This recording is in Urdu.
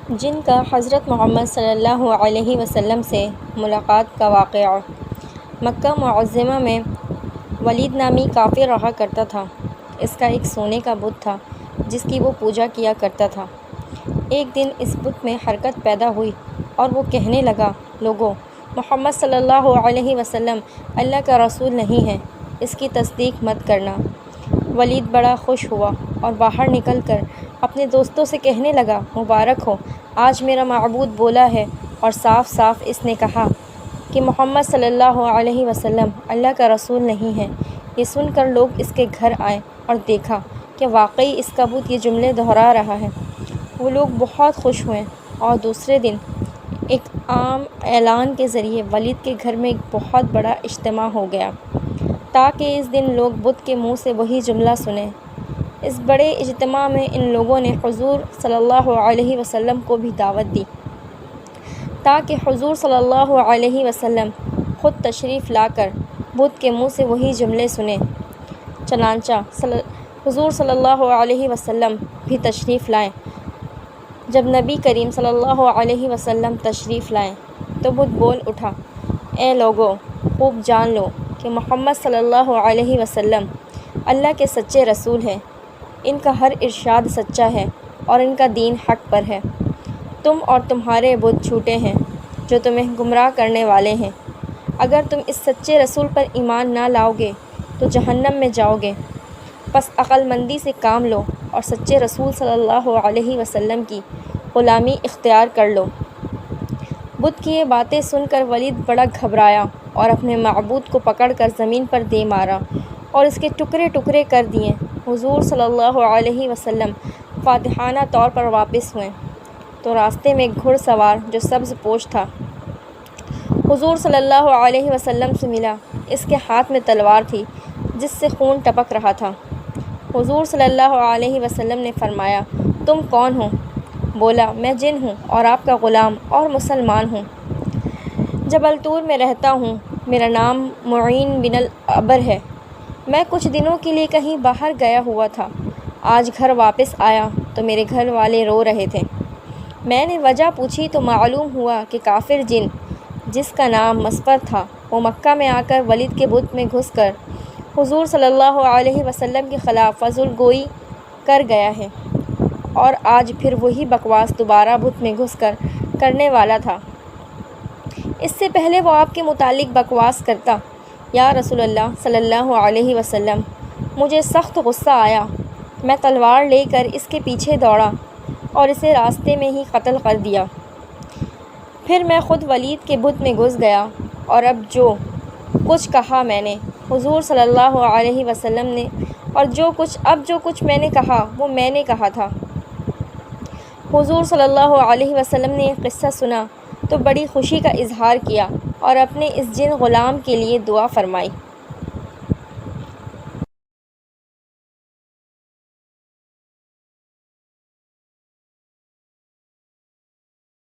جن کا حضرت محمد صلی اللہ علیہ وسلم سے ملاقات کا واقعہ۔ مکہ معظمہ میں ولید نامی کافر رہا کرتا تھا۔ اس کا ایک سونے کا بت تھا جس کی وہ پوجا کیا کرتا تھا۔ ایک دن اس بت میں حرکت پیدا ہوئی اور وہ کہنے لگا، لوگو، محمد صلی اللہ علیہ وسلم اللہ کا رسول نہیں ہے، اس کی تصدیق مت کرنا۔ ولید بڑا خوش ہوا اور باہر نکل کر اپنے دوستوں سے کہنے لگا، مبارک ہو، آج میرا معبود بولا ہے اور صاف صاف اس نے کہا کہ محمد صلی اللہ علیہ وسلم اللہ کا رسول نہیں ہے۔ یہ سن کر لوگ اس کے گھر آئے اور دیکھا کہ واقعی اس کا بت یہ جملے دہرا رہا ہے۔ وہ لوگ بہت خوش ہوئے اور دوسرے دن ایک عام اعلان کے ذریعے ولید کے گھر میں ایک بہت بڑا اجتماع ہو گیا تاکہ اس دن لوگ بت کے منہ سے وہی جملہ سنیں۔ اس بڑے اجتماع میں ان لوگوں نے حضور صلی اللہ علیہ وسلم کو بھی دعوت دی تاکہ حضور صلی اللہ علیہ وسلم خود تشریف لا کر بت کے منہ سے وہی جملے سنیں۔ چنانچہ حضور صلی اللہ علیہ وسلم بھی تشریف لائے۔ جب نبی کریم صلی اللہ علیہ وسلم تشریف لائے تو بت بول اٹھا، اے لوگو، خوب جان لو کہ محمد صلی اللہ علیہ وسلم اللہ کے سچے رسول ہیں۔ ان کا ہر ارشاد سچا ہے اور ان کا دین حق پر ہے۔ تم اور تمہارے بت جھوٹے ہیں جو تمہیں گمراہ کرنے والے ہیں۔ اگر تم اس سچے رسول پر ایمان نہ لاؤ گے تو جہنم میں جاؤ گے۔ پس عقل مندی سے کام لو اور سچے رسول صلی اللہ علیہ وسلم کی غلامی اختیار کر لو۔ بت کی یہ باتیں سن کر ولید بڑا گھبرایا اور اپنے معبود کو پکڑ کر زمین پر دے مارا اور اس کے ٹکڑے ٹکڑے کر دیے۔ حضور صلی اللہ علیہ وسلم فاتحانہ طور پر واپس ہوئے تو راستے میں ایک گھڑ سوار جو سبز پوش تھا حضور صلی اللہ علیہ وسلم سے ملا۔ اس کے ہاتھ میں تلوار تھی جس سے خون ٹپک رہا تھا۔ حضور صلی اللہ علیہ وسلم نے فرمایا، تم کون ہو؟ بولا، میں جن ہوں اور آپ کا غلام اور مسلمان ہوں۔ جبل طور میں رہتا ہوں۔ میرا نام معین بن العبر ہے۔ میں کچھ دنوں کے لیے کہیں باہر گیا ہوا تھا۔ آج گھر واپس آیا تو میرے گھر والے رو رہے تھے۔ میں نے وجہ پوچھی تو معلوم ہوا کہ کافر جن جس کا نام مسفر تھا وہ مکہ میں آ کر ولید کے بت میں گھس کر حضور صلی اللہ علیہ وسلم کے خلاف فضول گوئی کر گیا ہے اور آج پھر وہی بکواس دوبارہ بت میں گھس کر کرنے والا تھا۔ اس سے پہلے وہ آپ کے متعلق بکواس کرتا، یا رسول اللہ صلی اللہ علیہ وسلم، مجھے سخت غصہ آیا۔ میں تلوار لے کر اس کے پیچھے دوڑا اور اسے راستے میں ہی قتل کر دیا۔ پھر میں خود ولید کے بت میں گھس گیا اور اب جو کچھ کہا میں نے حضور صلی اللہ علیہ وسلم نے اور جو کچھ میں نے کہا وہ میں نے کہا تھا۔ حضور صلی اللہ علیہ وسلم نے یہ قصہ سنا تو بڑی خوشی کا اظہار کیا اور اپنے اس جن غلام کے لیے دعا فرمائی۔